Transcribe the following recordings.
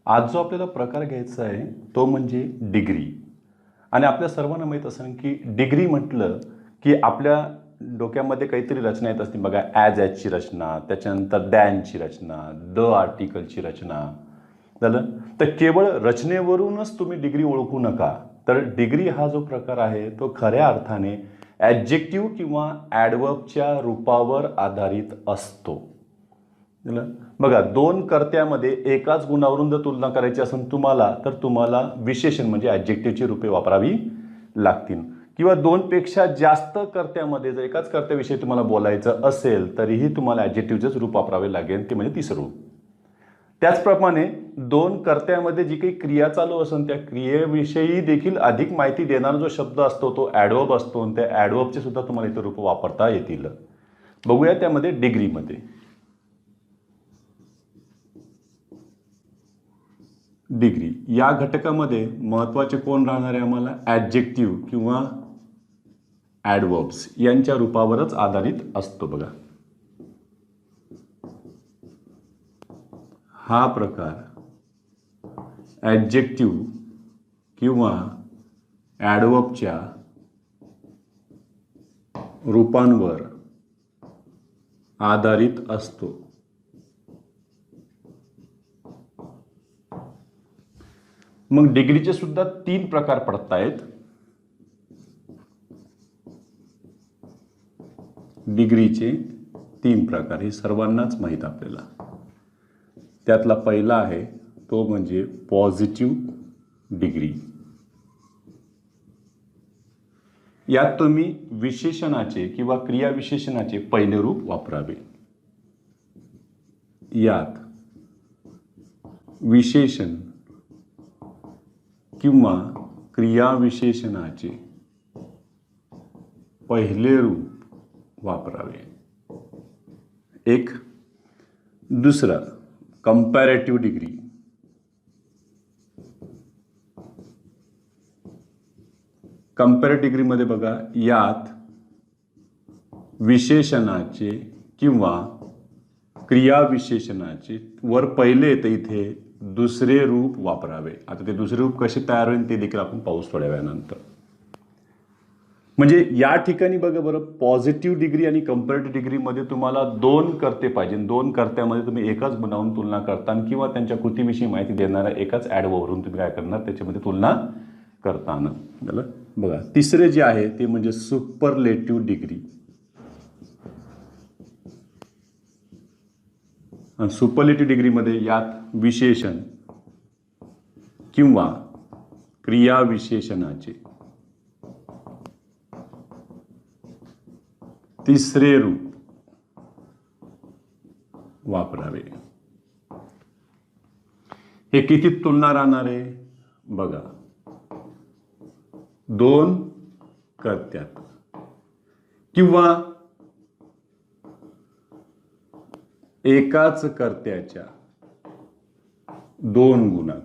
आज जो आपल्याला प्रकार घ्यायचा आहे तो म्हणजे डिग्री. आणि आपल्या सर्वांना माहीत असेल की डिग्री म्हटलं की आपल्या डोक्यामध्ये काहीतरी रचना येत असते बघा. ॲजची रचना, त्याच्यानंतर दॅनची रचना, द आर्टिकलची रचना झालं. तर केवळ रचनेवरूनच तुम्ही डिग्री ओळखू नका. तर डिग्री हा जो प्रकार आहे तो खऱ्या अर्थाने ॲडजेक्टिव्ह किंवा ॲडवर्बच्या रूपावर आधारित असतो. बघा, दोन कर्त्यामध्ये एकाच गुणावरून जर तुलना करायची असेल तुम्हाला, तर तुम्हाला विशेषण म्हणजे ॲडजेक्टिव्हची रूपे वापरावी लागतील. किंवा दोनपेक्षा जास्त कर्त्यामध्ये जर एकाच कर्त्याविषयी तुम्हाला बोलायचं असेल तरीही तुम्हाला ॲडजेक्टिव्हचंच रूप वापरावे लागेल, ते म्हणजे तिसरं रूप. त्याचप्रमाणे दोन कर्त्यामध्ये जी काही क्रिया चालू असेल त्या क्रियेविषयी देखील अधिक माहिती देणारा जो शब्द असतो तो ॲडवर्ब असतो, आणि त्या ॲडवर्बचे सुद्धा तुम्हाला इथे रूप वापरता येतील. बघूया त्यामध्ये डिग्रीमध्ये. डिग्री या घटकामध्ये महत्त्वाचे कोण राहणार आहे आम्हाला? ॲडजेक्टिव्ह किंवा ॲडवर्ब्स यांच्या रूपावरच आधारित असतो. बघा, हा प्रकार ॲडजेक्टिव्ह किंवा ॲडवर्बच्या रूपांवर आधारित असतो. मग डिग्रीचे सुद्धा 3 प्रकार पडत आहेत. डिग्रीचे 3 प्रकार हे सर्वांनाच माहीत आपल्याला. त्यातला पहिला आहे तो म्हणजे पॉझिटिव्ह डिग्री. यात तुम्ही विशेषणाचे किंवा क्रियाविशेषणाचे पहिले रूप वापरावे. यात विशेषण किंवा क्रियाविशेषणाचे पहिले रूप वापरावे. एक. दुसरं कंपॅरेटिव्ह डिग्री. कंपॅरेटिव्ह डिग्रीमध्ये बघा, यात विशेषणाचे किंवा क्रियाविशेषणाचे वर पहिले येतं इथे दुसरे रूप वापरावे. आता ते दुसरे रूप कसे तयार होईल ते देखील आपण पाहू थोड्या वेळानंतर. म्हणजे या ठिकाणी बघा बरं, पॉझिटिव्ह डिग्री आणि कंपॅरेटिव्ह डिग्रीमध्ये तुम्हाला 2 कर्ते पाहिजे. 2 कर्त्यामध्ये तुम्ही एकाच गुणावरून तुलना करता किंवा त्यांच्या कृतीविषयी माहिती देणाऱ्या एकाच ॲडवर्बवरून तुम्ही काय करणार, त्याच्यामध्ये तुलना करताना. झालं. बघा, तिसरे जे आहे ते म्हणजे सुपरलेटिव्ह डिग्री. सुपरलेटिव्ह डिग्रीमध्ये यात विशेषण किंवा क्रियाविशेषणाचे तिसरे रूप वापरावे. हे किती तुलना राहणार आहे बघा, 2 कर्त्यात किंवा एकाच कर्त्याच्या 2 गुणात.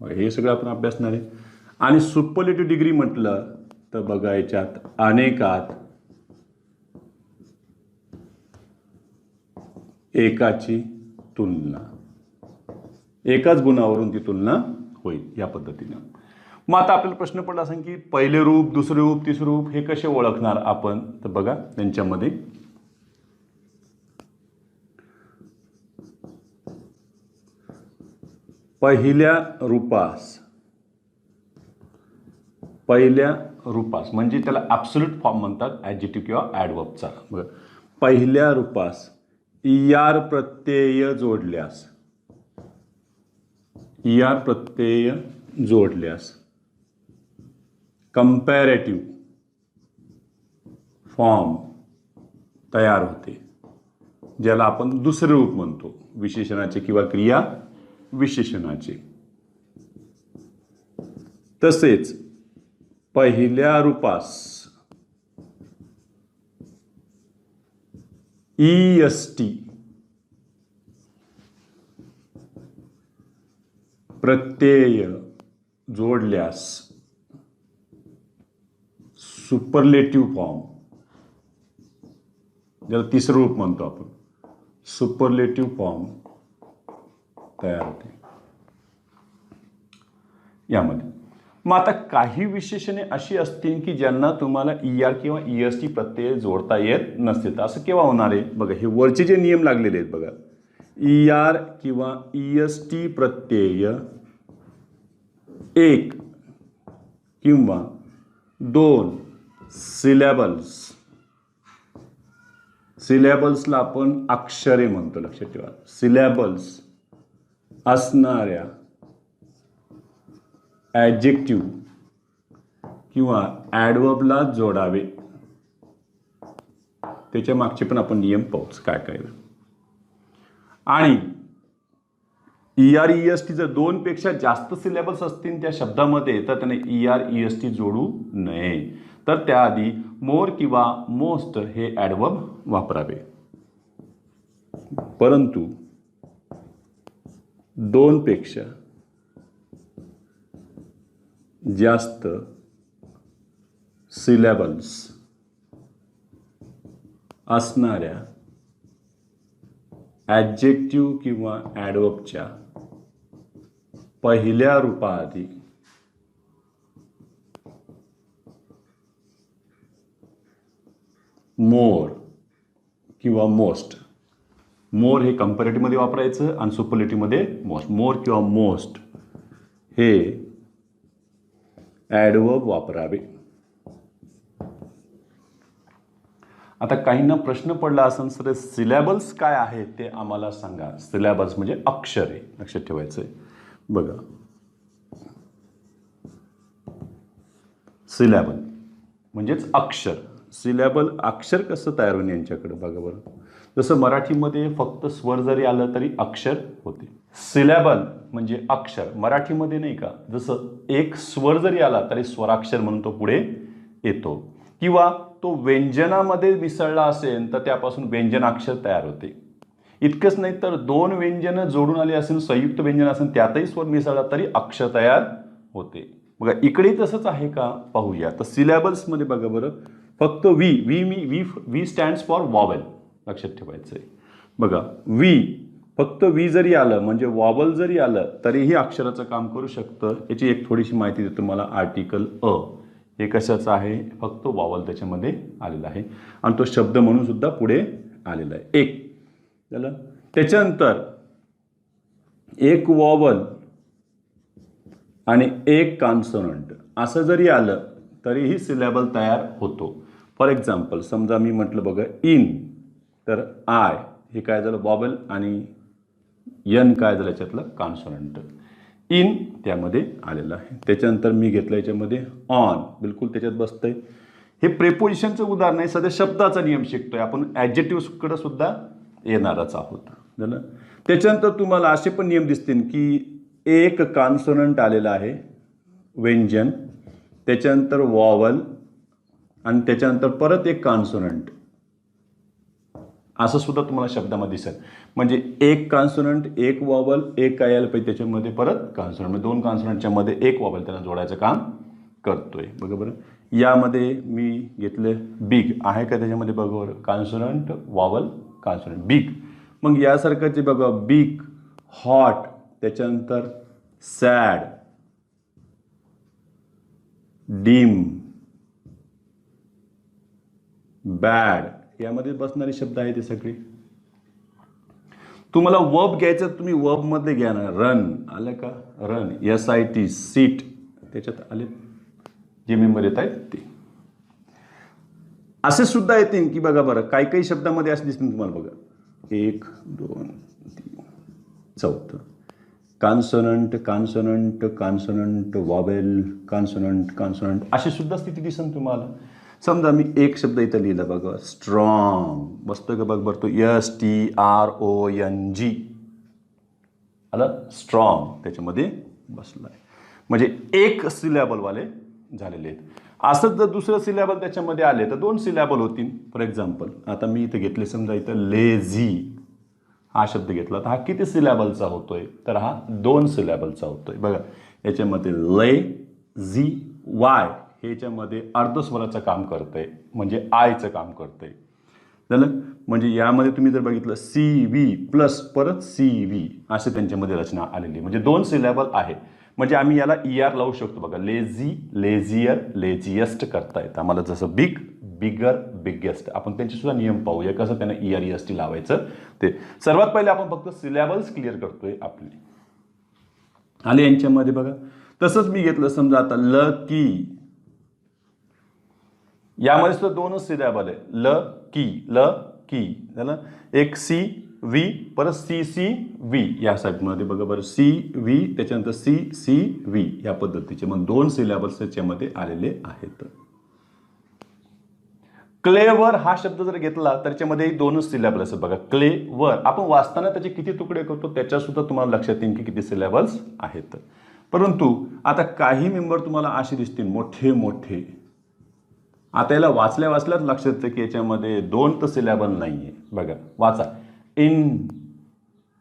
हे सगळं आपण अभ्यासणार आहे. आणि सुपरलेटिव्ह डिग्री म्हटलं तर बघा, याच्यात अनेकात एकाची तुलना, एकाच गुणावरून ती तुलना होईल या पद्धतीने. मग आता आपल्याला प्रश्न पडला असेल की पहिले रूप, दुसरे रूप, तिसरे रूप हे कसे ओळखणार आपण? तर बघा, त्यांच्यामध्ये पहिल्या रूपास म्हणजे त्याला ॲब्सोल्यूट फॉर्म म्हणतात ॲडजेक्टिव्ह किंवा ॲडवर्बचा. बघा, पहिल्या रूपास ER प्रत्यय जोडल्यास कंपॅरेटिव्ह फॉर्म तयार होते, ज्याला आपण दुसरे रूप म्हणतो, विशेषणाचे किंवा क्रिया विशेषणाचे. तसेच पहिल्या रूपास EST प्रत्यय जोडल्यास सुपरलेटिव्ह फॉर्म, ज्याला तिसरं रूप म्हणतो आपण, सुपरलेटिव्ह फॉर्म तयार होते यामध्ये. मग आता काही विशेषणे अशी असतील की ज्यांना तुम्हाला ER किंवा EST प्रत्यय जोडता येत नसतील. तर असं केव्हा होणार आहे बघा, हे वरचे जे नियम लागलेले आहेत बघा, ER किंवा EST प्रत्यय एक किंवा दोन सिलॅबल्सला आपण अक्षरे म्हणतो, लक्षात ठेवा. सिलॅबल्स असणाऱ्या ॲडजेक्टिव्ह किंवा ॲडवर्बला जोडावे. त्याच्या मागचे पण आपण नियम पाहूच काय काय. आणि ER EST जर दोनपेक्षा जास्त सिलॅबल्स असतील त्या शब्दामध्ये तर त्याने ER EST जोडू नये. तर त्याआधी मोर किंवा मोस्ट हे ॲडवर्ब वापरावे. परंतु दोनपेक्षा जास्त सिलॅबल्स असणाऱ्या ॲडजेक्टिव्ह किंवा ॲडवर्बच्या पहिल्या रूपाआधी मोर किंवा मोस्ट. मोर हे कंपॅरेटिव्हमध्ये वापरायचं आणि सुपरलेटिव्हमध्ये मोस्ट. मोर किंवा मोस्ट हे ॲडवर्ब वापरावे. आता काहींना प्रश्न पडला असेल, सर सिलॅबल्स काय आहेत ते आम्हाला सांगा. सिलॅबल्स म्हणजे अक्षरे, लक्षात ठेवायचं आहे बघा. सिलॅबल म्हणजेच अक्षर. सिलॅबल अक्षर कसं तयार होईल यांच्याकडे बघा बरं. जसं मराठीमध्ये फक्त स्वर जरी आलं तरी अक्षर होते. सिलॅबल म्हणजे अक्षर मराठीमध्ये नाही का, जसं एक स्वर जरी आला तरी स्वराक्षर म्हणून तो पुढे येतो. किंवा तो व्यंजनामध्ये मिसळला असेल तर त्यापासून व्यंजनाक्षर तयार होते. इतकंच नाही तर दोन व्यंजनं जोडून आली असेल, संयुक्त व्यंजन असेल, त्यातही स्वर मिसळला तरी अक्षर तयार होते. बघा इकडे तसंच आहे का पाहूया. तर सिलॅबल्समध्ये बघा बरं, फक्त वी स्टँड्स फॉर वॉवेल, लक्षात ठेवायचं आहे बघा. फक्त वी जरी आलं म्हणजे वॉवल जरी आलं तरीही अक्षराचं काम करू शकतं. याची एक थोडीशी माहिती देतो मला. आर्टिकल अ हे कशाचं आहे, फक्त वॉवल त्याच्यामध्ये आलेला आहे आणि तो शब्द म्हणून सुद्धा पुढे आलेला आहे. एक झालं. त्याच्यानंतर एक वॉवल आणि एक कॉन्सोनंट असं जरी आलं तरीही सिलॅबल तयार होतो. फॉर एक्झाम्पल समजा मी म्हटलं बघा इन, तर आय हे काय झालं वॉवल आणि यन काय झालं याच्यातलं कॉन्सोनंट. इन त्यामध्ये आलेलं आहे. त्याच्यानंतर मी घेतलं याच्यामध्ये ऑन, बिलकुल त्याच्यात बसतंय. हे प्रेपोजिशनचं उदाहरण आहे. सध्या शब्दाचा नियम शिकतोय आपण, ॲडजेक्टिव्हकडे सुद्धा येणारच आहोत झालं. त्याच्यानंतर तुम्हाला असे पण नियम दिसतील की एक कॉन्सोनंट आलेला आहे व्यंजन, त्याच्यानंतर वॉवल आणि त्याच्यानंतर परत एक कॉन्सोनंट, असं सुद्धा तुम्हाला शब्दामध्ये दिसेल. म्हणजे एक कॉन्सोनंट, एक वॉवल, एक काय आलं पाहिजे त्याच्यामध्ये परत कॉन्सोनंट, म्हणजे दोन कॉन्सोनंटच्या मध्ये एक वॉवल त्यांना जोडायचं काम करतोय बघा बरं. यामध्ये मी घेतले बिग आहे का त्याच्यामध्ये बघा बरं, कॉन्सोनंट वॉवल कॉन्सोनंट बिग. मग यासारखंचे बघा बिग, हॉट, त्याच्यानंतर सॅड, डीम, बॅड यामध्ये बसणारे शब्द आहेत ते सगळे. तुम्हाला वर्ब घ्यायचं, तुम्ही वर्ब मध्ये घ्या ना. रन आलं का, रन, SIT, सीट त्याच्यात आले जे मेंबर येत आहेत ते. असे सुद्धा येतील की बघा बरं, काही काही शब्दामध्ये असे दिसतील तुम्हाला बघा. 1 2 3 चौथं consonant, consonant, consonant, vowel, consonant, consonant अशी सुद्धा स्थिती दिसेल तुम्हाला. समजा मी एक शब्द इथं लिहिला बघा, स्ट्रॉंग बसतो का बघ बरं, तो STRONG आलं, स्ट्रॉंग त्याच्यामध्ये बसला आहे. म्हणजे एक सिलॅबलवाले झालेले आहेत. असंच जर दुसरं सिलॅबल त्याच्यामध्ये आले तर दोन सिलॅबल होतील. फॉर एक्झाम्पल आता मी इथं घेतले, समजा इथं लेझी हा शब्द घेतला तर हा किती सिलॅबलचा होतोय, तर हा 2 सिलॅबलचा होतोय बघा. याच्यामध्ये लेझी, वाय हे याच्यामध्ये अर्धस्वराचं काम करतंय म्हणजे आयचं काम करतंय. झालं. म्हणजे यामध्ये तुम्ही जर बघितलं सी व्ही प्लस परत सी व्ही असे त्यांच्यामध्ये रचना आलेली, म्हणजे 2 सिलेबल आहे. म्हणजे आम्ही याला ER लावू शकतो बघा. लेझी, लेझियर, लेझिएस्ट करता येतं आम्हाला. जसं बिग, बिगर, बिगेस्ट. आपण त्यांचे सुद्धा नियम पाहूया कसं त्यांना ER EST लावायचं ते. सर्वात पहिले आपण फक्त सिलेबल्स क्लिअर करतोय आपले आले यांच्यामध्ये बघा. तसंच मी घेतलं समजा आता ल की, यामध्ये सुद्धा 2च सिलेबल आहे. ल की, ल की झालं. एक सी व्ही परत सी सी व्ही या साईडमध्ये बघा बरं. सी व्ही त्याच्यानंतर सी सी व्ही या पद्धतीचे मग 2 सिलेबल्स त्याच्यामध्ये आलेले आहेत. क्लेवर हा शब्द जर घेतला तर त्याच्यामध्ये 2च सिलेबल असतात बघा. क्लेवर आपण वाचताना त्याचे किती तुकडे करतो त्याच्या सुद्धा तुम्हाला लक्षात येईल की किती सिलेबल्स आहेत. परंतु आता काही मेंबर तुम्हाला असे दिसतील मोठे मोठे. आता याला वाचल्या वाचल्याच लक्षात येतं की याच्यामध्ये 2 तर सिलेबल नाहीये बघा. वाचा. इन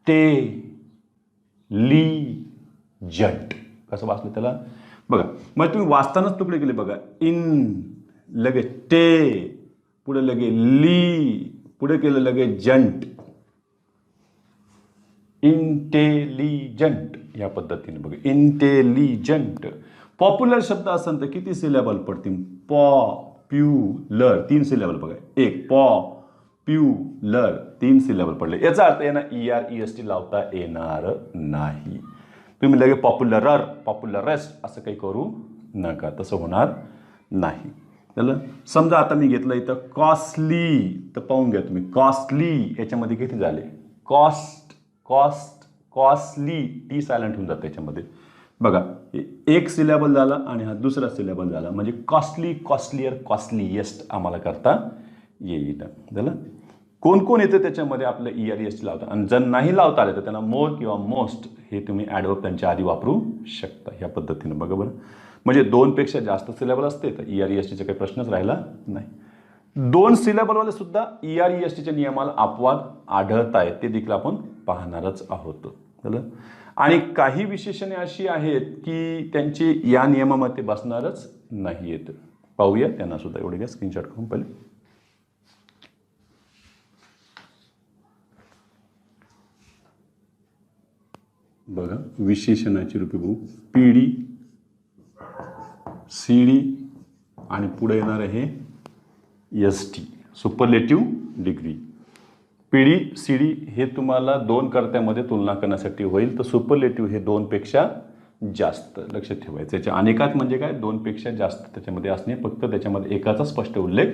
टे ली जंट कसं वाचलं त्याला बघा. मग तुम्ही वाचतानाच तुकडे केले बघा. इन लगे टे, पुढे लगे ली, पुढे केलं लगे जंट. इंटेलिजंट या पद्धतीने बघा. इंटेलिजंट. पॉप्युलर शब्द असेल तर किती सिलेबल पडतील? पॉप्युलर 3 सिलेबल बघा. एक पॉप्युलर 3 सिलेबल पडले. याचा अर्थ यांना ER EST लावता येणार नाही. तुम्ही लगे पॉप्युलर, पॉप्युलरेस्ट असं काही करू नका, तसं होणार नाही. त्याला समजा आता मी घेतलं इथं कॉस्टली, तर पाहून घ्या तुम्ही. कॉस्टली याच्यामध्ये किती झाले? Cost, cost, costly T silent होऊन जातं त्याच्यामध्ये बघा. एक सिलेबल झाला आणि हा दुसरा सिलेबल झाला म्हणजे कॉस्टली, कॉस्टलियर, कॉस्टलीएस्ट आम्हाला करता येईल. झालं. कोण कोण येतं त्याच्यामध्ये आपलं ER EST लावतात आणि जर नाही लावता आले तर त्यांना मोर किंवा मोस्ट हे तुम्ही ॲडवर्ब त्यांच्या आधी वापरू शकता ह्या पद्धतीनं बघा बरं. म्हणजे 2 पेक्षा जास्त सिलेबल असते तर ER ESTचा काही प्रश्नच राहिला नाही. 2 सिलेबलवाले सुद्धा ER ESTच्या नियमाला अपवाद आढळत आहेत ते देखील आपण पाहणारच आहोत. झालं. आणि काही विशेषणे अशी आहेत की त्यांची या नियमामध्ये बसणारच नाही आहेत. पाहूया त्यांना सुद्धा. एवढे घ्या स्क्रीनशॉट करून पहिले बघा. विशेषणाची रूपे बघू. PD, CD आणि पुढे येणार आहे ST superlative degree. PD CD हे तुम्हाला 2 कर्त्यामध्ये तुलना करण्यासाठी होईल. तर सुपरलेटिव्ह हे 2 पेक्षा जास्त लक्षात ठेवायचं. याच्या अनेकात म्हणजे काय 2 पेक्षा जास्त त्याच्यामध्ये असणे, फक्त त्याच्यामध्ये एकाचा स्पष्ट उल्लेख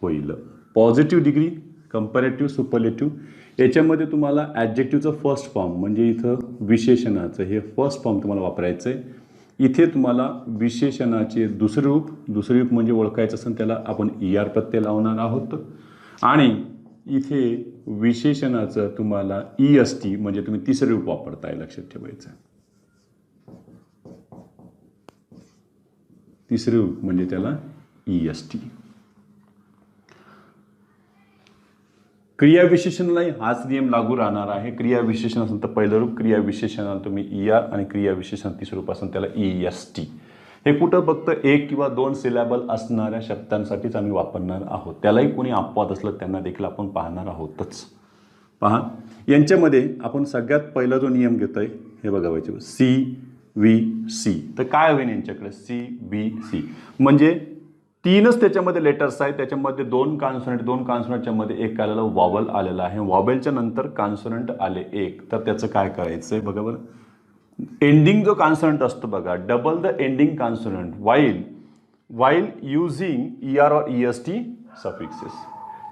होईल. पॉझिटिव्ह डिग्री, कंपॅरेटिव्ह, सुपरलेटिव्ह याच्यामध्ये तुम्हाला ॲडजेक्टिव्हचं फर्स्ट फॉर्म म्हणजे इथं विशेषणाचं हे फर्स्ट फॉर्म तुम्हाला वापरायचं आहे. इथे तुम्हाला विशेषणाचे दुसरे रूप म्हणजे ओळखायचं असेल त्याला आपण ER प्रत्यय लावणार आहोत. आणि इथे विशेषणाचं तुम्हाला EST म्हणजे तुम्ही तिसरे रूप वापरताय लक्षात ठेवायचं. तिसरे रूप म्हणजे त्याला EST. क्रियाविशेषणालाही हाच नियम लागू राहणार आहे. क्रियाविशेषण असेल तर पहिलं रूप, क्रियाविशेषणाला तुम्ही ER आणि क्रियाविशेषण तिसरं रूप असेल त्याला EST. हे कुठं फक्त 1 किंवा 2 सिलेबल असणाऱ्या शब्दांसाठीच आम्ही वापरणार आहोत. त्यालाही कोणी अपवाद असलं त्यांना देखील आपण पाहणार आहोतच. पहा यांच्यामध्ये आपण सगळ्यात पहिला जो नियम घेतोय हे बघा पाहिजे. CVC. तर काय होईल यांच्याकडे? CVC म्हणजे 3च त्याच्यामध्ये लेटर्स आहेत. त्याच्यामध्ये 2 कॉन्सोनंट, 2 कॉन्सोनंटच्या मध्ये एक आलेलं वॉवल आलेलं आहे. वॉवेलच्या नंतर कॉन्सोनंट आले 1. तर त्याचं काय करायचं आहे बघा बरं. एंडिंग जो कॉन्सोनंट असतो बघा, double the ending consonant while using ER और EST सफिक्सेस.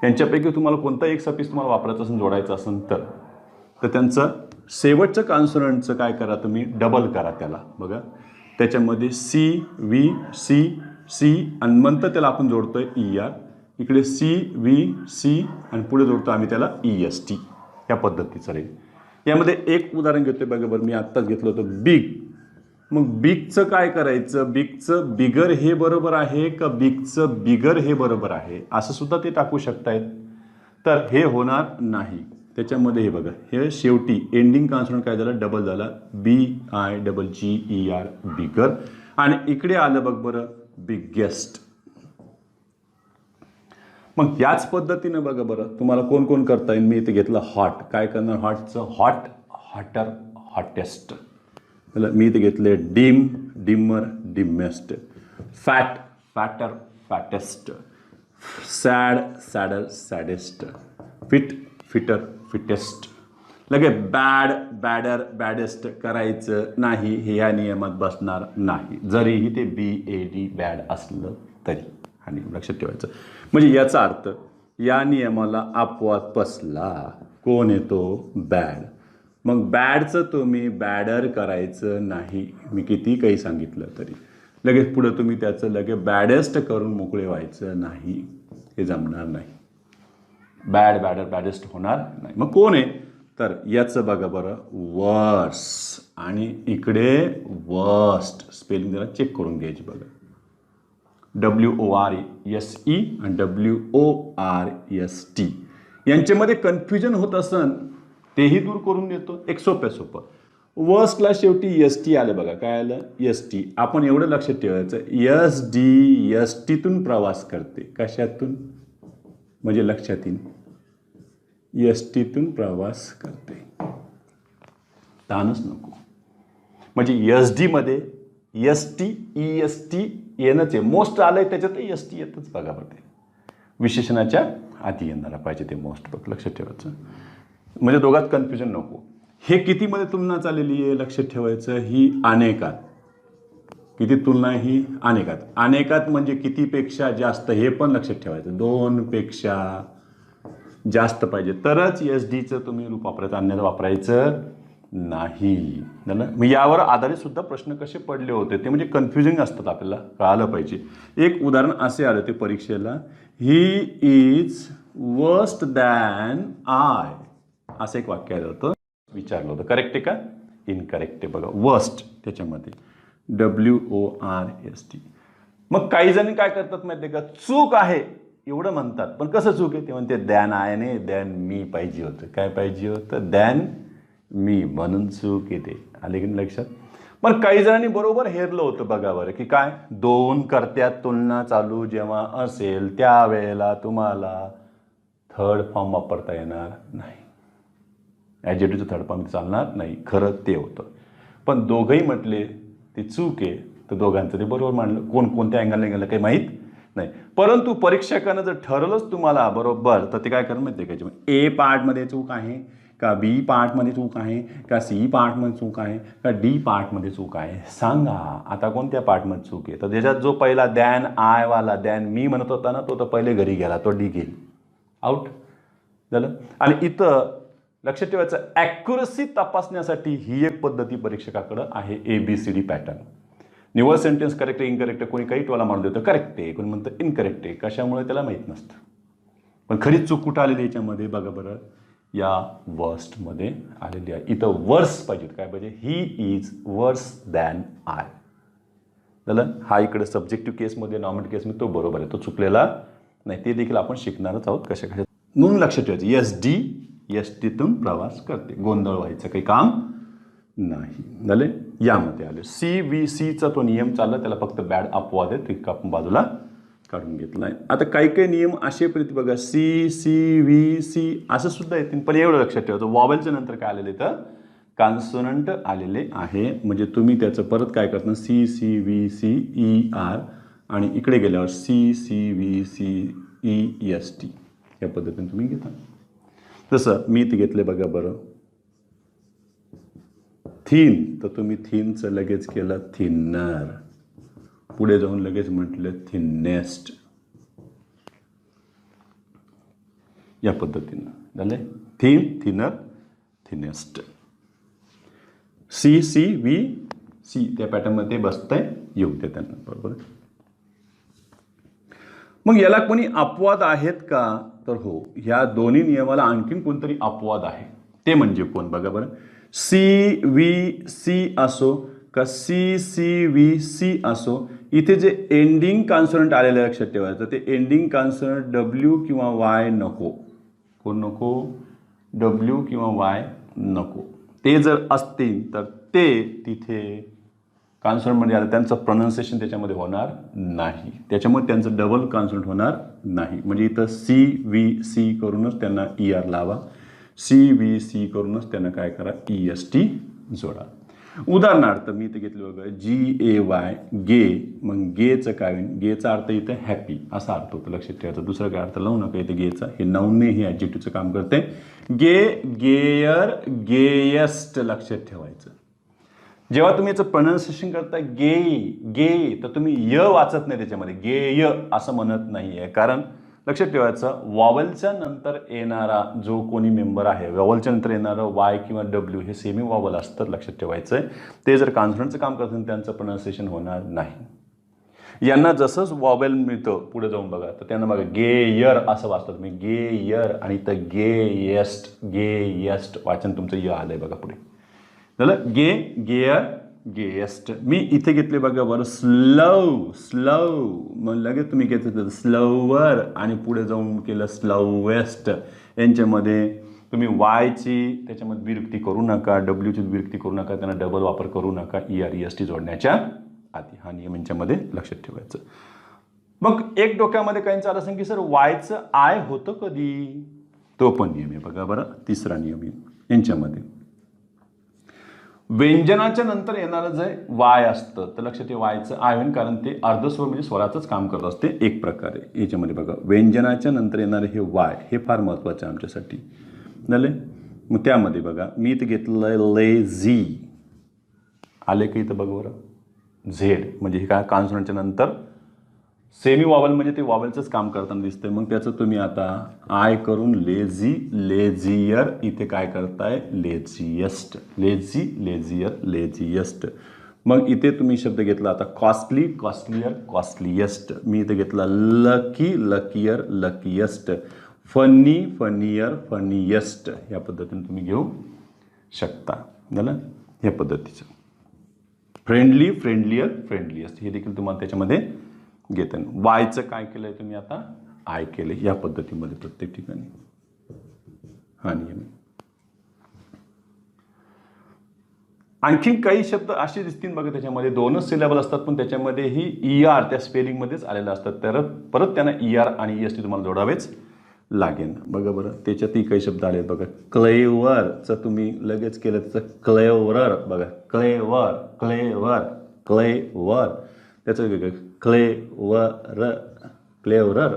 यांच्यापैकी तुम्हाला कोणता एक सफिक्स तुम्हाला वापरायचा असेल, जोडायचा असेल तर त्यांचं शेवटचं कॉन्सोनंटचं काय करा तुम्ही, डबल करा त्याला बघा. त्याच्यामध्ये CVC C आणि नंतर त्याला आपण जोडतोय ER. इकडे CVC आणि पुढे जोडतो आम्ही त्याला EST. या पद्धतीचं राहील. यामध्ये एक उदाहरण घेतोय बघा बरं. मी आत्ताच घेतलं होतं बिग. मग बिगचं काय करायचं? बिगचं बिगर हे बरोबर आहे का बिगचं बिगर हे बरोबर आहे असं सुद्धा ते टाकू शकतायत. तर हे होणार नाही. त्याच्यामध्ये हे बघा, हे शेवटी एंडिंग कॉन्सोनंट काय झालं, डबल झाला. BIGGER बिगर. आणि इकडे आलं बघ बरं बिगेस्ट. मग याच पद्धतीनं बघा बरं तुम्हाला कोण कोण करता येईल. मी इथे घेतलं हॉट. काय करणार हॉटचं? Hot, hotter, hottest. मी इथे घेतले dim, dimmer, dimmest. Fat, fatter, fattest. Sad, sadder, saddest. Fit, fitter, fittest. लगे बॅड, बॅडर, बॅडेस्ट करायचं नाही. हे या नियमात बसणार नाही, जरीही ते BAD बॅड असलं तरी. आणि लक्षात ठेवायचं. म्हणजे याचा अर्थ या नियमाला अपवाद बसला. कोण येतो? बॅड. मग बॅडचं तुम्ही बॅडर करायचं नाही, मी किती काही सांगितलं तरी. लगेच पुढं तुम्ही त्याचं लगेच बॅडेस्ट करून मोकळे व्हायचं नाही, हे जमणार नाही. बॅड, बॅडर, बॅडेस्ट होणार नाही. मग कोण आहे? तर याचं बघा बरं वर्स. आणि इकडे वर्स्ट. स्पेलिंग जरा चेक करून घ्यायची बघा. WORSE आणि WORST. यांच्यामध्ये कन्फ्युजन होत असन तेही दूर करून देतो. एक सोपं. वर्स्टला शेवटी ST आलं बघा. काय आलं? ST. आपण एवढं लक्षात ठेवायचं, SD STतून प्रवास करते. कशातून? म्हणजे लक्षात येईल, STतून प्रवास करते. ताणच नको. म्हणजे SD मध्ये ST EST येणंच आहे. मोस्ट आलंय त्याच्यात ST येतच बघा बरं. ते विशेषणाच्या आधी येणारा पाहिजे ते मोस्ट. बघ लक्षात ठेवायचं. म्हणजे दोघात कन्फ्युजन नको. हे कितीमध्ये तुलना चाललेली आहे लक्षात ठेवायचं. ही अनेकात. किती तुलना? ही अनेकात. अनेकात म्हणजे कितीपेक्षा जास्त हे पण लक्षात ठेवायचं. 2 पेक्षा जास्त पाहिजे तरच SDचं तुम्ही रूप वापरायचं, अन्यथा वापरायचं नाही. मग यावर आधारित सुद्धा प्रश्न कसे पडले होते ते म्हणजे कन्फ्युजिंग असतात, आपल्याला कळालं पाहिजे. एक उदाहरण असे आलं ते परीक्षेला. He is worst than I, असं एक वाक्य आलं होतं, विचारलं होतं. करेक्ट आहे का? इनकरेक्ट आहे बघा. वर्स्ट त्याच्यामध्ये WORST. मग काही जण काय करतात माहिती आहे का? चूक आहे एवढं म्हणतात, पण कसं चूक आहे? ते म्हणते दॅन आय नाही, दॅन मी पाहिजे होतं. काय पाहिजे होतं? दॅन मी, म्हणून चूक येते. आले की लक्षात? पण काही जणांनी बरोबर हेरलं होतं बघा बरं, की काय 2 कर्त्यात तुलना चालू जेव्हा असेल त्यावेळेला तुम्हाला थर्ड फॉर्म वापरता येणार नाही. ॲडजेक्टिव्हचं थर्ड फॉर्म चालणार नाही. खरं ते होतं. पण दोघंही म्हटले ते चूक आहे, तर दोघांचं ते बरोबर मानलं. कोणत्या अँगलला गेलं काही माहीत नाही. परंतु परीक्षकानं जर ठरवलंच तुम्हाला बरोबर, तर ते काय करणं माहिती आहे का? A पार्टमध्ये चूक आहे का, B पार्टमध्ये चूक आहे का, C पार्टमध्ये चूक आहे का, D पार्टमध्ये चूक आहे, सांगा. आता कोणत्या पार्टमध्ये चूक आहे? तर त्याच्यात जो पहिला दॅन आयवाला, दॅन मी म्हणत होता ना, तो तर पहिले घरी गेला, तो D गेली, आउट झालं. आणि इथं लक्षात ठेवायचं, ॲक्युरसी तपासण्यासाठी ही एक पद्धती परीक्षकाकडं आहे, ABCD पॅटर्न. निवड सेंटेन्स करेक्ट आहे, इनकरेक्ट आहे. कोणी काही टोला मारून देतं करेक्ट आहे, कोणी म्हणतं इनकरेक्ट आहे. कशामुळे त्याला माहीत नसतं. पण खरीच चूक कुठं आलेली याच्यामध्ये बघा बरं, या वर्स्टमध्ये आलेली आहे. इथं वर्स पाहिजे. काय पाहिजे? ही इज वर्स दॅन आय. झालं. हा इकडे सब्जेक्टिव्ह केसमध्ये, नॉर्मल केसमध्ये तो बरोबर आहे, तो चुकलेला नाही. ते देखील आपण शिकणारच आहोत कशा म्हणून लक्षात ठेवायचं. SD STतून प्रवास करते. गोंधळ व्हायचं काही काम नाही. झाले. यामध्ये आले CVCचा तो नियम चालला, त्याला फक्त बॅड अपवाद आहे, ते आपण बाजूला काढून घेतला आहे. आता काही काही नियम असे प्रति बघा, CVC असं सुद्धा येतील. पण एवढं लक्षात ठेवायचं, वॉवेलच्या नंतर काय आलेलं तर कॉन्सोनंट आलेले आहे. म्हणजे तुम्ही त्याचं परत काय करता, CCVCER आणि इकडे गेल्यावर CCVCEST या पद्धतीने तुम्ही घेता. जसं मी इथे घेतले बघा बरं थिन, तर तुम्ही थिनचं लगेच केलं थिनर. पुढे जाऊन लगेच म्हटलं थिनेस्ट. या पद्धतीनं झाले. Thin, thinner, thinnest. CCVC त्या पॅटर्नमध्ये बसतंय, येऊ दे त्यांना बरोबर. मग याला कोणी अपवाद आहेत का? तर हो, ह्या दोन्ही नियमाला आणखीन कोणतरी अपवाद आहे. ते म्हणजे कोण बघा बरं. CVC असो का CCVC असो, इथे जे एंडिंग कॉन्सोनंट आलेलं लक्षात ठेवायचं, ते एंडिंग कॉन्सोनंट W किंवा Y नको. कोण नको? W किंवा Y नको. ते जर असतील तर ते तिथे कॉन्सोनंटमध्ये आलं त्यांचं प्रोनाऊन्सिएशन त्याच्यामध्ये होणार नाही, त्याच्यामुळे त्यांचं डबल कॉन्सोनंट होणार नाही. म्हणजे इथं CVC करूनच त्यांना ER लावा, CVC करूनच त्यांना काय करा EST जोडा. उदाहरणार्थ मी इथे घेतलं बघा GAY गे, मग गेचं काय होईल, गेचा अर्थ इथं हॅपी असा अर्थ होतो, लक्षात ठेवायचा. दुसरा काय अर्थ लावू नका इथे गेचा, हे नाऊनने हे ॲडजेक्टिव्हचं काम करते. गे, गेयर, गेयस्ट लक्षात ठेवायचं. जेव्हा तुम्ही याचं प्रोनाऊन्सिएशन करता गे गे, तर तुम्ही य वाचत नाही त्याच्यामध्ये, गेय असं म्हणत नाही आहे. कारण लक्षात ठेवायचं वॉवलच्या नंतर येणारा जो कोणी मेंबर आहे, वॉवलच्या नंतर येणारं वाय किंवा डब्ल्यू हे सेमी वॉवल असतं, लक्षात ठेवायचं आहे. ते जर कॉन्सोनंटचं काम करतात त्यांचं प्रोनाऊन्सिएशन होणार नाही. यांना जसंच वॉवेल मिळतं पुढे जाऊन बघा, तर त्यांना बघा गेयर असं वाचतात तुम्ही, गेयर, आणि तर गेयस्ट, गेयस्ट वाचन तुमचं य आलंय बघा पुढे झालं. गे, गेयर, गेयस्ट. मी इथे घेतले बघा बरं स्लो, स्लो, मग लगेच तुम्ही घेतलं स्लोवर, आणि पुढे जाऊन केलं स्लोवेस्ट. यांच्यामध्ये तुम्ही वायची त्याच्यामध्ये विरुक्ती करू नका, डब्ल्यूची विरुक्ती करू नका, त्यांना डबल वापर करू नका ER EST जोडण्याच्या आधी. हा नियम यांच्यामध्ये लक्षात ठेवायचं. मग एक डोक्यामध्ये काही चालू असेल की सर वायचं आय होतं कधी, तो पण नियम आहे बघा बरं. तिसरा नियम आहे यांच्यामध्ये, व्यंजनाच्या नंतर येणारं जे वाय असतं तर लक्षात ठेवा वायचं आय होईल, कारण ते अर्धस्वर म्हणजे स्वराचंच काम करत असते एक प्रकारे. याच्यामध्ये बघा व्यंजनाच्या नंतर येणारे हे वाय हे फार महत्त्वाचं आहे आमच्यासाठी झाले. मग त्यामध्ये बघा मी इथं घेतलं लेझी, आले की इथं बघा बरं झेड, म्हणजे हे काय कॉन्सोनंटच्या नंतर सेमी वॉवल म्हणजे ते वॉवलचंच काम करताना दिसतंय. मग त्याचं तुम्ही आता आय करून लेझी, लेझियर, इथे काय करताय लेझियस्ट, लेझी, लेझियर, लेझियस्ट. मग इथे तुम्ही शब्द घेतला आता कॉस्टली, कॉस्टलियर, कॉस्टलियस्ट. मी इथे घेतला lucky, luckier, luckiest. Funny, funnier, funniest. या पद्धतीने तुम्ही घेऊ शकता झालं या पद्धतीचं. फ्रेंडली, फ्रेंडलियर, फ्रेंडलियस्ट हे देखील तुम्हाला त्याच्यामध्ये घेतं. वायचं काय केलंय तुम्ही आता आय केले, या पद्धतीमध्ये प्रत्येक ठिकाणी हा नियम. आणखी काही शब्द असे दिसतील बघा त्याच्यामध्ये, दोनच सिलेबल असतात पण त्याच्यामध्येही ER त्या स्पेलिंगमध्येच आलेलं असतात, तर परत त्यांना ER आणि EST तुम्हाला जोडावेच लागेल बघा बरं. त्याच्यातही काही शब्द आले बघा. क्लेवरचं तुम्ही लगेच केलं त्याचं क्लेवरर बघा, क्लेवर, क्लेवर, क्लेवर, त्याचं क्लेवर, क्लेवरर,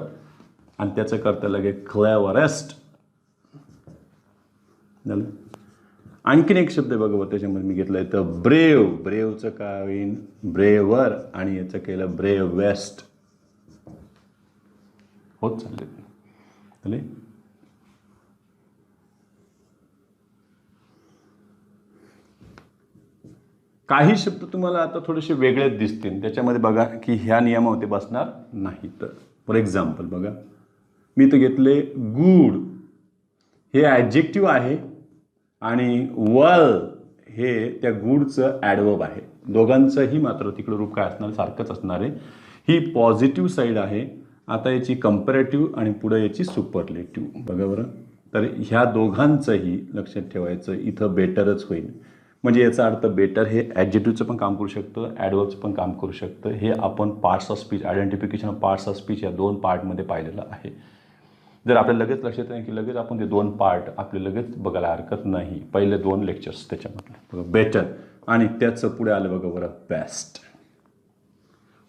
आणि त्याचं करतं लगे क्लेवरेस्ट झालं. आणखीन एक शब्द बघा बरं त्याच्यामध्ये मी घेतलं आहे तर ब्रेव, ब्रेवचं काय होईल ब्रेवर, आणि याचं केलं ब्रेवेस्ट होत चालले झाले. काही शब्द तुम्हाला आता थोडेसे वेगळेच दिसतील त्याच्यामध्ये बघा की ह्या नियमावरती बसणार नाही. तर फॉर एक्झाम्पल बघा मी इथं घेतले गुड, हे ॲडजेक्टिव्ह आहे आणि वल हे त्या गुडचं ॲडवर्ब आहे. दोघांचंही मात्र तिकडं रूप काय असणार सारखंच असणार आहे. ही पॉझिटिव्ह साईड आहे. आता याची कंपॅरेटिव्ह आणि पुढे याची सुपरलेटिव्ह बघा बरं. तर ह्या दोघांचंही लक्षात ठेवायचं इथं बेटरच होईल. म्हणजे याचा अर्थ बेटर हे ॲडजेक्टिव्हचं पण काम करू शकतं, ॲडवर्बचं पण काम करू शकतं. हे आपण parts of speech, identification of parts of speech या 2 पार्टमध्ये पाहिलेलं आहे. जर आपल्याला लगेच लक्षात नाही की लगेच आपण ते 2 पार्ट आपले लगेच बघायला हरकत नाही. पहिले 2 लेक्चर्स त्याच्यामधले बघा बेटर, आणि त्याचं पुढे आलं बघा बरं बेस्ट.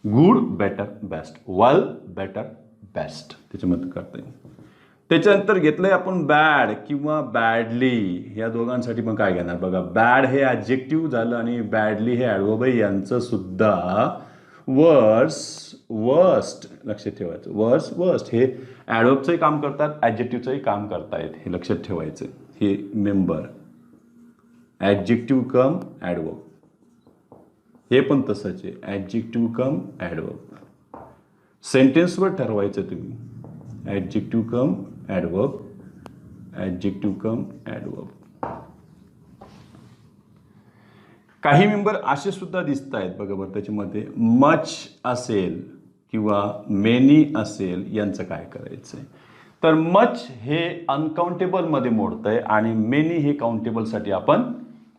गुड, बेटर, बेस्ट, वेल, बेटर, बेस्ट त्याच्यामध्ये करता येईल. त्याच्यानंतर घेतलंय आपण बॅड किंवा बॅडली, या दोघांसाठी पण काय घेणार बघा. बॅड हे ॲडजेक्टिव्ह झालं आणि बॅडली हे ॲडवर्ब आहे. यांचं सुद्धा वर्स, वर्स्ट लक्षात ठेवायचं. वर्स, वर्स्ट हे ॲडवर्बचंही काम करतात, ॲडजेक्टिव्हचंही काम करतायत, हे लक्षात ठेवायचं. हे मेंबर ॲडजेक्टिव्ह कम ॲडवर्ब, हे पण तसंच आहे ॲडजेक्टिव्ह कम ॲडवर्ब. सेंटेन्सवर ठरवायचं तुम्ही ॲडजेक्टिव्ह कम ॲडवर्ब, ॲडजेक्टिव्ह कम ॲडवर्ब. काही मेंबर असे सुद्धा दिसत आहेत बघा बरं. त्याच्यामध्ये मच असेल किंवा मेनी असेल, यांचं काय करायचं आहे तर मच हे अनकाउंटेबलमध्ये मोडतं आहे आणि मेनी हे काउंटेबलसाठी आपण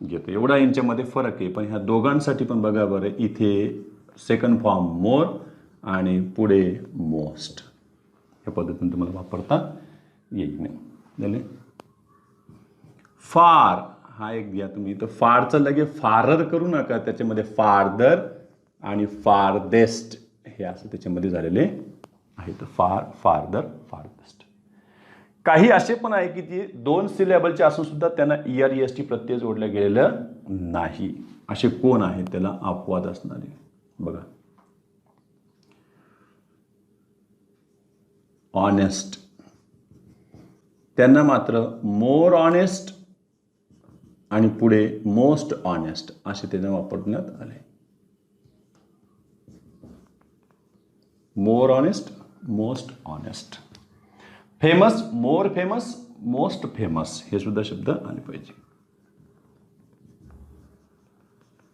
घेतो. एवढा यांच्यामध्ये फरक आहे. पण ह्या दोघांसाठी पण बघा बरं, इथे सेकंड फॉर्म मोर आणि पुढे मोस्ट या पद्धतीने तुम्हाला वापरता येईल नाही. झाले. फार हा एक घ्या तुम्ही. तर फारचं लगे फारर करू नका, त्याच्यामध्ये फारदर आणि फारदेस्ट हे असं त्याच्यामध्ये झालेले आहे. तर फार, फारदर, फारदेस्ट. काही असे पण आहे की ते 2 सिलेबलचे असून सुद्धा त्यांना ER-EST प्रत्यय जोडलं गेलेलं नाही. असे कोण आहेत त्याला अपवाद असणारे बघा. ऑनेस्ट, त्यांना मात्र मोर ऑनेस्ट आणि पुढे मोस्ट ऑनेस्ट असे त्यांना वापरण्यात आले. More honest, most honest. Famous, more famous, most famous हे सुद्धा शब्द आले पाहिजे.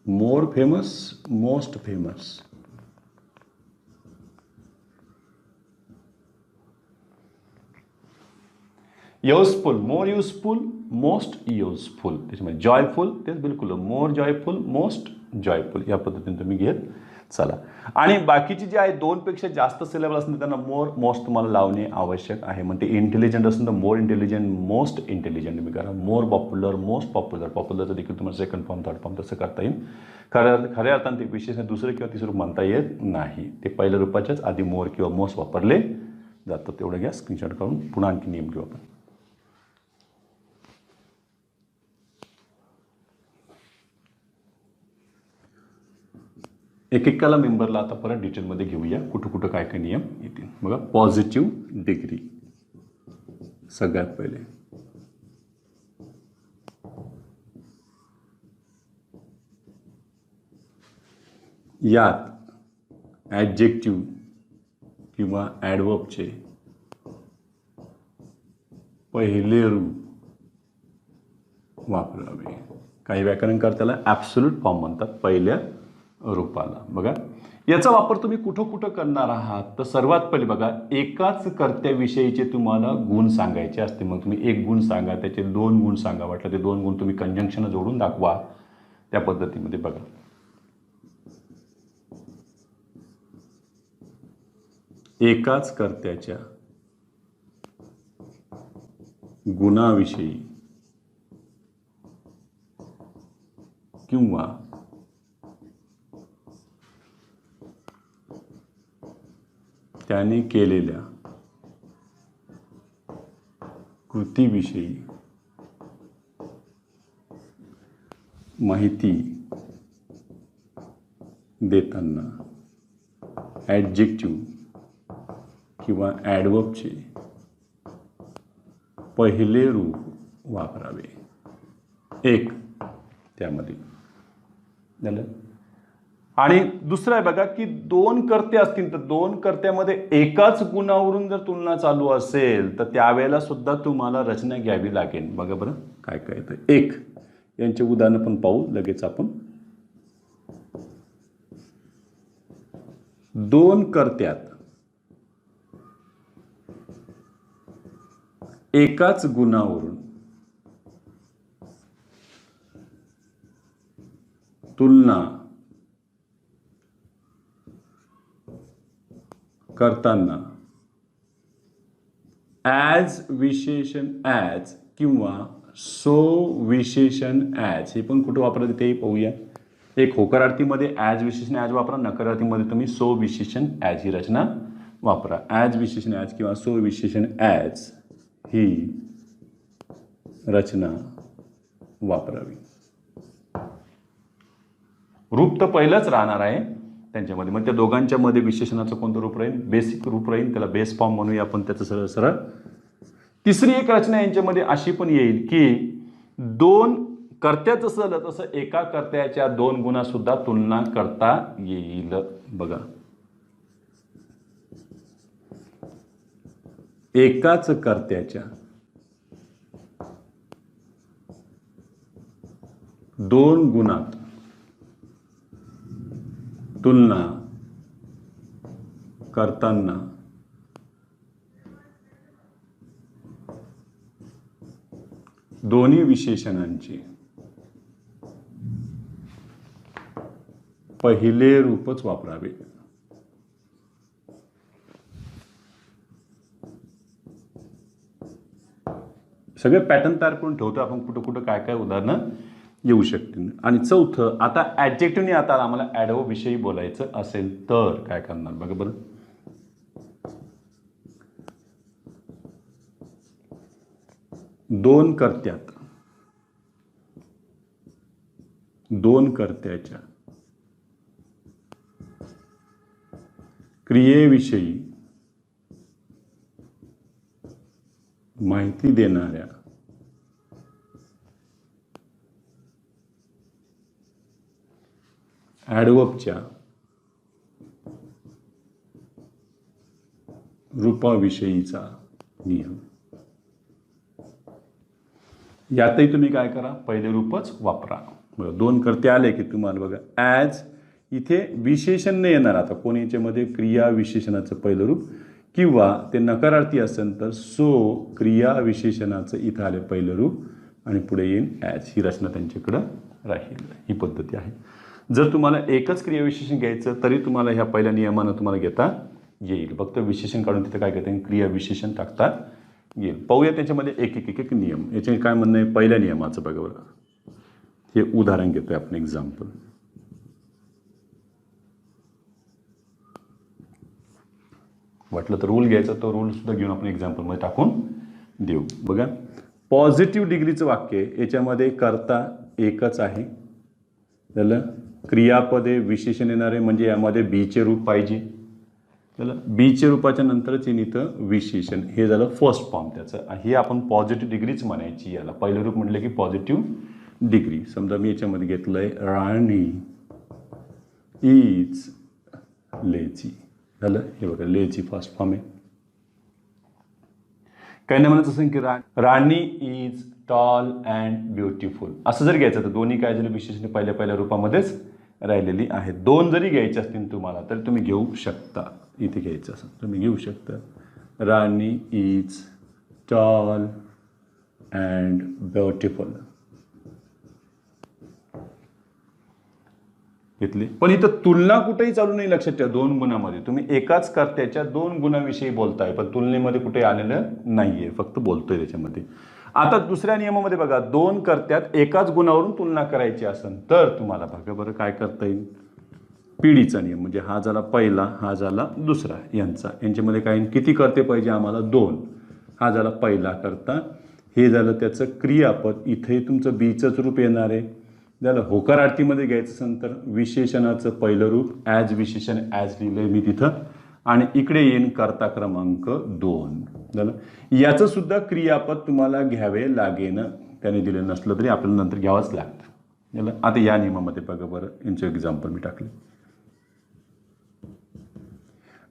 More famous, most famous. Useful, more useful, most useful. त्याच्यामध्ये जॉयफुल तेच बिलकुल मोर जॉयफुल, मोस्ट जॉयफुल या पद्धतीने तुम्ही घेत चला. आणि बाकीची जी आहे 2 पेक्षा जास्त सिलेबल असतील त्यांना मोर मोस्ट तुम्हाला लावणे आवश्यक आहे. म्हणजे इंटेलिजंट असेल तर मोर इंटेलिजंट, मोस्ट इंटेलिजंट तुम्ही करा. मोर पॉप्युलर, मोस्ट पॉप्युलर. पॉप्युलरचं देखील तुम्हाला सेकंड फॉर्म, थर्ड फॉर्म तसं करता येईल. खऱ्या अर्थाने ते विशेष दुसरं किंवा तिसरं म्हणता येत नाही. ते पहिल्या रूपाच्याच आधी मोर किंवा मोस्ट वापरले जातात. तेवढं घ्या स्क्रीनशॉट करून. पुन्हा आणखी नियम घेऊ आपण. एकेकाला मेंबरला आता परत डिटेलमध्ये घेऊया कुठं कुठं काय काय नियम येतील. बघा, पॉझिटिव्ह डिग्री सगळ्यात पहिले. यात ॲडजेक्टिव्ह किंवा ॲडवर्बचे पहिले रूप वापरावे. काही व्याकरणकर्त्याला ॲब्सोल्यूट फॉर्म म्हणतात पहिल्या रूपाला. बघा, याचा वापर तुम्ही कुठं कुठं करणार आहात. तर सर्वात पहिले बघा, एकाच कर्त्याविषयीचे तुम्हाला गुण सांगायचे असते. मग तुम्ही एक गुण सांगा, त्याचे 2 गुण सांगा. वाटलं ते 2 गुण तुम्ही कंजंक्शन जोडून दाखवा. त्या पद्धतीमध्ये बघा, एकाच कर्त्याच्या गुणाविषयी किंवा त्याने केलेल्या कृतीविषयी माहिती देताना ॲडजेक्टिव्ह किंवा ॲडवर्बचे पहिले रूप वापरावे. एक त्यामध्ये झालं. आणि दुसरं आहे बघा की 2 कर्ते असतील तर 2 कर्त्यामध्ये एकाच गुणावरून जर तुलना चालू असेल तर त्यावेळेला सुद्धा तुम्हाला रचना घ्यावी लागेल. बघा बरं काय काय येतं. एक यांचे उदाहरण पण पाहू लगेच आपण. 2 कर्त्यात एकाच गुणावरून तुलना करताना ॲज विशेषण ॲज किंवा सो विशेषण ॲज हे पण कुठं वापरते तेही पाहूया. एक होकारार्थीमध्ये ॲज विशेषण ॲज वापरा, नकारार्थीमध्ये तुम्ही सो विशेषण ॲज ही रचना वापरा. ॲज विशेषण ॲज किंवा सो विशेषण ॲज ही रचना वापरावी. रूप तर पहिलंच राहणार आहे त्यांच्यामध्ये. मग त्या दोघांच्या मध्ये विशेषणाचं कोणतं रूप राहील? बेसिक रूप राहील. त्याला बेस फॉर्म म्हणूया आपण त्याचं सरळ सरळ. तिसरी एक रचना यांच्यामध्ये अशी पण येईल की 2 कर्त्याचं असलं तसं एका कर्त्याच्या 2 गुणा सुद्धा तुलना करता येईल. बघा, एकाच कर्त्याच्या 2 गुणात तुलना करताना दोन्ही विशेषणांची पहिले रूपच वापरावे. सगळे पॅटर्न तयार करून ठेवतो आपण, कुठं कुठं काय काय उदाहरणं येऊ शकतील. आणि चौथं, आता ॲडजेक्टिव्हने आता आम्हाला ॲडवर्ब विषयी बोलायचं असेल तर काय करणार बघा बरं. दोन कर्त्याच्या क्रियेविषयी माहिती देणाऱ्या ॲडवर्बच्या रूपाविषयीचा नियम. यातही तुम्ही काय करा, पहिले रूपच वापरा. बघा, दोन कर्ते आले की तुम्हाला बघा ॲज इथे विशेषण नाही येणार. आता कोणी याच्यामध्ये क्रिया विशेषणाचं पहिलं रूप, किंवा ते नकारार्थी असेल तर सो क्रिया विशेषणाचं इथं आले पहिलं रूप आणि पुढे येईल ॲज. ही रचना त्यांच्याकडं राहील. ही पद्धती आहे. जर तुम्हाला एकच क्रिया विशेषण घ्यायचं तरी तुम्हाला ह्या पहिल्या नियमानं तुम्हाला घेता येईल. फक्त विशेषण काढून तिथे काय करता येईल, क्रिया विशेषण टाकता येईल. पाहूया त्याच्यामध्ये एक एक एक नियम. याचे काय म्हणणं आहे पहिल्या नियमाचं बघा बरं. हे उदाहरण घेतोय आपण एक्झाम्पल. वाटलं तर रूल घ्यायचा, तो रूल सुद्धा घेऊन आपण एक्झाम्पलमध्ये टाकून देऊ. बघा, पॉझिटिव्ह डिग्रीचं वाक्य याच्यामध्ये कर्ता एकच आहे. त्याला क्रियापदे विशेषण येणारे म्हणजे यामध्ये बीचे रूप पाहिजे. त्याला बीचे रूपाच्या नंतरच येईल इथं विशेषण. हे झालं फर्स्ट फॉर्म त्याचं. हे आपण पॉझिटिव्ह डिग्रीच म्हणायची याला. पहिलं रूप म्हटलं की पॉझिटिव्ह डिग्री. समजा मी याच्यामध्ये घेतलंय राणी इज लेझी. झालं. हे बघा लेझी फर्स्ट फॉर्म आहे. काही नाही म्हणत असं की राणी इज टॉल अँड ब्युटिफुल असं जर घ्यायचं तर दोन्ही काय झालं विशेषण पहिल्या रूपामध्येच राहिलेली आहे. दोन जरी घ्यायचे असतील तुम्हाला तर तुम्ही घेऊ शकता. इथे घ्यायचं असेल तुम्ही घेऊ शकता. राणी इज टॉल अँड ब्युटिफुल घेतली. पण इथं तुलना कुठेही चालू नाही. लक्षात ठेवा, दोन गुणामध्ये तुम्ही एकाच कर्त्याच्या दोन गुणाविषयी बोलताय पण तुलनेमध्ये कुठे आलेलं नाहीये, फक्त बोलतोय त्याच्यामध्ये. आता दुसऱ्या नियमामध्ये बघा, दोन कर्त्यात एकाच गुणावरून तुलना करायची असेल तर तुम्हाला बघा बरं काय करता येईल. पिढीचा नियम म्हणजे हा झाला पहिला, हा झाला दुसरा. यांच्यामध्ये काय किती कर्ते पाहिजे आम्हाला, दोन. हा झाला पहिला कर्ता, हे झालं त्याचं क्रियापद. इथे तुमचं बीचंच रूप येणार आहे. झालं. होकारार्थीमध्ये घ्यायचं असेल तर विशेषणाचं पहिलं रूप ॲज विशेषण ॲज लिहिलंय मी तिथं. आणि इकडे येईन कर्ता क्रमांक 2. झालं. याचं सुद्धा क्रियापद तुम्हाला घ्यावे लागेन. त्याने दिलं नसलं तरी आपल्याला नंतर घ्यावंच लागतं. झालं. आता या नियमामध्ये बघा बरं, यांचं एक्झाम्पल मी टाकले.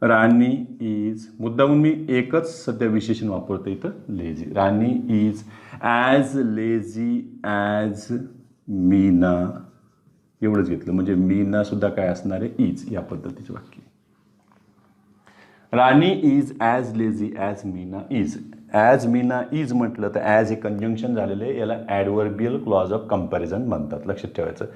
राणी इज, मुद्दामून मी एकच सध्या विशेषण वापरतो इथं, lazy. Rani is as lazy as Meena. एवढंच घेतलं म्हणजे मीना सुद्धा काय असणार आहे, इज. या पद्धतीचे वाक्य. Rani is as lazy as Meena is. As Meena is म्हटलं तर ॲज हे कंजंक्शन झालेलं आहे. याला ॲडव्हर्बियल क्लॉज ऑफ कंपॅरिझन म्हणतात. लक्षात ठेवायचं.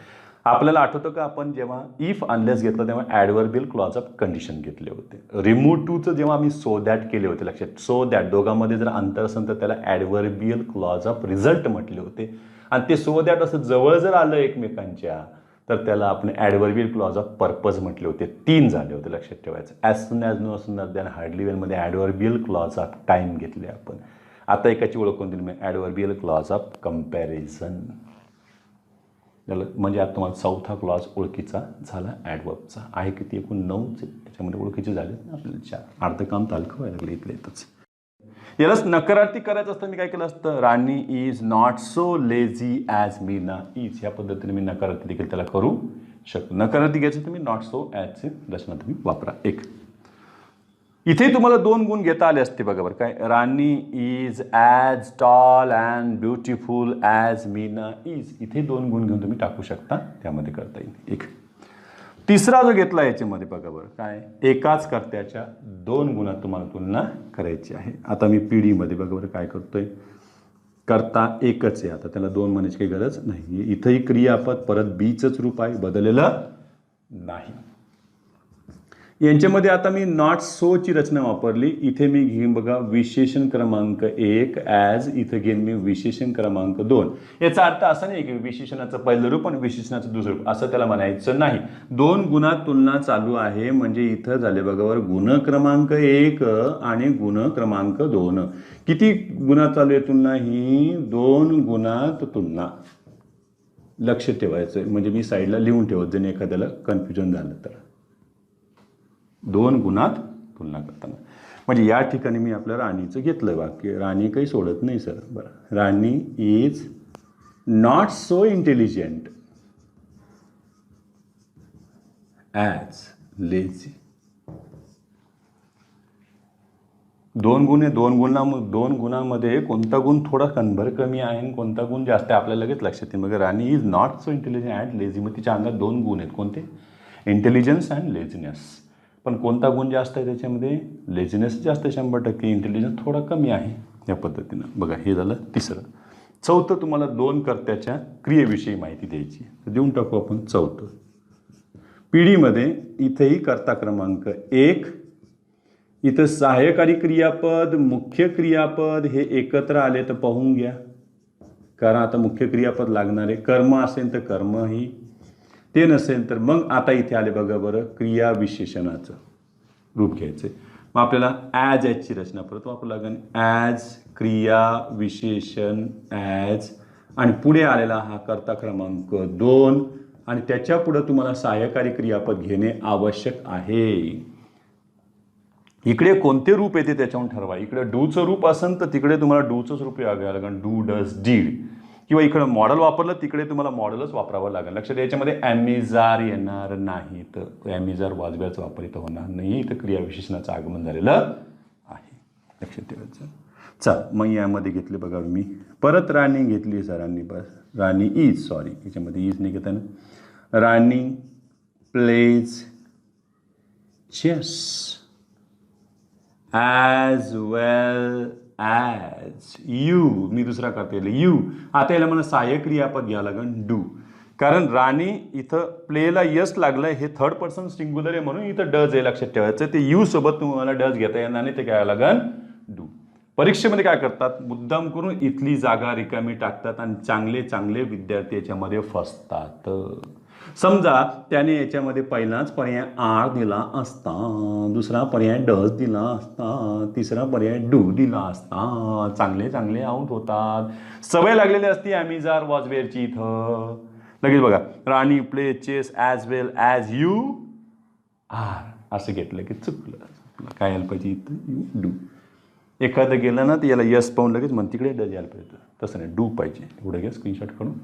आपल्याला आठवतं का आपण जेव्हा इफ अनलेस घेतलं तेव्हा ॲडव्हर्बियल क्लॉज ऑफ कंडिशन घेतले होते. रिमूव्ह टूचं जेव्हा आम्ही सो दॅट केले होते, लक्षात, सो दॅट दोघांमध्ये जर अंतर असेल तर त्याला ॲडव्हर्बियल क्लॉज ऑफ रिझल्ट म्हटले होते. आणि ते सो दॅट असं जवळ जर आलं एकमेकांच्या तर त्याला आपण ॲडव्हर्बियल क्लॉज ऑफ पर्पज म्हटले होते. 3 झाले होते. लक्षात ठेवायचं. As soon as, no sooner than, hardly वेलमध्ये ॲडव्हर्बियल क्लॉज ऑफ टाईम घेतले आपण. आता एकाची ओळख कोण दिली, ॲडव्हर्बियल क्लॉज ऑफ कंपॅरिझन. म्हणजे आता तुम्हाला चौथा क्लॉज ओळखीचा झाला ॲडवर्बचा. आहे किती, एकूण 9 त्याच्यामध्ये ओळखीचे झाले आपल्याला 4. अर्ध काम तालकं व्हायला लागलं इथलं इथंच. यालाच नकारार्थी करायचं असतं मी काय केलं असतं, Rani is not so lazy as Meena is. ह्या पद्धतीने मी नकारार्थी देखील त्याला करू शकतो. नकारार्थी घ्यायचं तुम्ही नॉट सो ॲजची रचना तुम्ही वापरा. एक इथे तुम्हाला 2 गुण घेता आले असते बघा बरं. काय, Rani is as tall and beautiful as Meena is. इथे 2 गुण घेऊन तुम्ही टाकू शकता, त्यामध्ये करता येईल. एक तिसरा जो घेतला याच्यामध्ये बघा बरं, काय, एकाच कर्त्याच्या 2 गुणात तुम्हाला तुलना करायची आहे. आता मी पिढीमध्ये बघा बरं काय करतोय, कर्ता एकच आहे. आता त्याला 2 म्हणायची काही गरज नाही. इथंही क्रियापद परत बीचंच रूप आहे, बदललेलं नाही. यांच्यामध्ये आता मी नॉट सोची रचना वापरली. इथे मी घेईन बघा विशेषण क्रमांक 1 ॲज, इथे घेईन मी विशेषण क्रमांक 2. याचा अर्थ असा नाही की विशेषणाचं पहिलं रूप आणि विशेषणाचं दुसरं रूप असं त्याला म्हणायचं नाही. 2 गुणात तुलना चालू आहे म्हणजे इथं झाले बघा गुण क्रमांक 1 आणि गुण क्रमांक 2. किती गुणात चालू आहे तुलना ही? 2 गुणात तुलना. लक्ष ठेवायचं म्हणजे मी साईडला लिहून ठेवत जर एखाद्याला कन्फ्युजन झालं तर. 2 गुणात तुलना करताना म्हणजे या ठिकाणी मी आपल्या राणीचं घेतलं वाक्य. राणी काही सोडत नाही सर. बरं, Rani is not so intelligent as lazy. 2 गुण आहे. 2 गुणामध्ये कोणता गुण थोडा कणभर कमी आहे आणि कोणता गुण जास्त आहे आपल्याला लगेच लक्षात येईल. मग Rani is not so intelligent as lazy. मग तिच्या अंगात 2 गुण आहेत. कोणते? Intelligence and laziness. पण कोणता गुण जास्त आहे त्याच्यामध्ये? लेझीनेस जास्त 100%, इंटेलिजन्स थोडा कमी आहे. या पद्धतीनं बघा हे झालं तिसरं. चौथं तुम्हाला 2 कर्त्याच्या क्रियेविषयी माहिती द्यायची. तर देऊन टाकू आपण चौथं. पिढीमध्ये इथेही कर्ता क्रमांक 1, इथं सहाय्यकारी क्रियापद, मुख्य क्रियापद हे एकत्र आले तर पाहून घ्या. कारण आता मुख्य क्रियापद लागणारे. कर्म असेल तर कर्मही, ते नसेल तर मग आता इथे आले बघा बरं क्रिया विशेषणाचं रूप घ्यायचं. मग आपल्याला ॲज ॲजची रचना परत वापरू लागेल. ॲज क्रिया विशेषण ॲज आणि पुढे आलेला हा कर्ता क्रमांक 2 आणि त्याच्या पुढे तुम्हाला सहाय्यकारी क्रियापद घेणे आवश्यक आहे. इकडे कोणते रूप येते त्याच्यावरून ठरवा. इकडे डूचं रूप असेल तर तिकडे तुम्हाला डूचंच रूप घ्यावं लागेल. Do does did. किंवा इकडं मॉडेल वापरलं तिकडे तुम्हाला मॉडेलच वापरावं लागेल. लक्षात याच्यामध्ये ॲमिजार येणार नाही. तर ॲमिजार वाजव्याचा वापर इथं होणार नाही. इथं क्रिया विशेषणाचं आगमन झालेलं आहे. लक्षात ठेवायचं. चल मग यामध्ये घेतले बघा मी परत राणी घेतली सरांनी. बस राणी इज, सॉरी याच्यामध्ये इज नाही घेता ना. Rani plays chess as well as you. मी दुसरा करता येईल यू. आता याला मला सहाय्यक क्रियापद घ्यावं लागेल डू. कारण राणी इथं प्लेला यस लागलं हे थर्ड पर्सन सिंग्युलर आहे म्हणून इथं डज आहे. लक्षात ठेवायचं. ते यू सोबत तुम्हाला डज घेता येणार नाही. ते घ्यावं लागेल डू. परीक्षेमध्ये काय करतात मुद्दाम करून इथली जागा रिकामी टाकतात आणि चांगले चांगले विद्यार्थी याच्यामध्ये फसतात. समजा त्याने याच्यामध्ये पहिलाच पर्याय आर दिला असता, दुसरा पर्याय डज दिला असता, तिसरा पर्याय डू दिला असता. चांगले चांगले आउट होतात. सवय लागलेली असती ॲमिजार वॉजवेअरची. इथं लगेच बघा Rani play chess as well as you are असं घेतलं की चुकलं. काय यायला पाहिजे इथं यू डू. एखादं गेलं ना तर याला यस पाहून लगेच मग तिकडे डज यायला पाहिजे. तसं नाही डू पाहिजे. एवढं घ्या स्क्रीनशॉट काढून.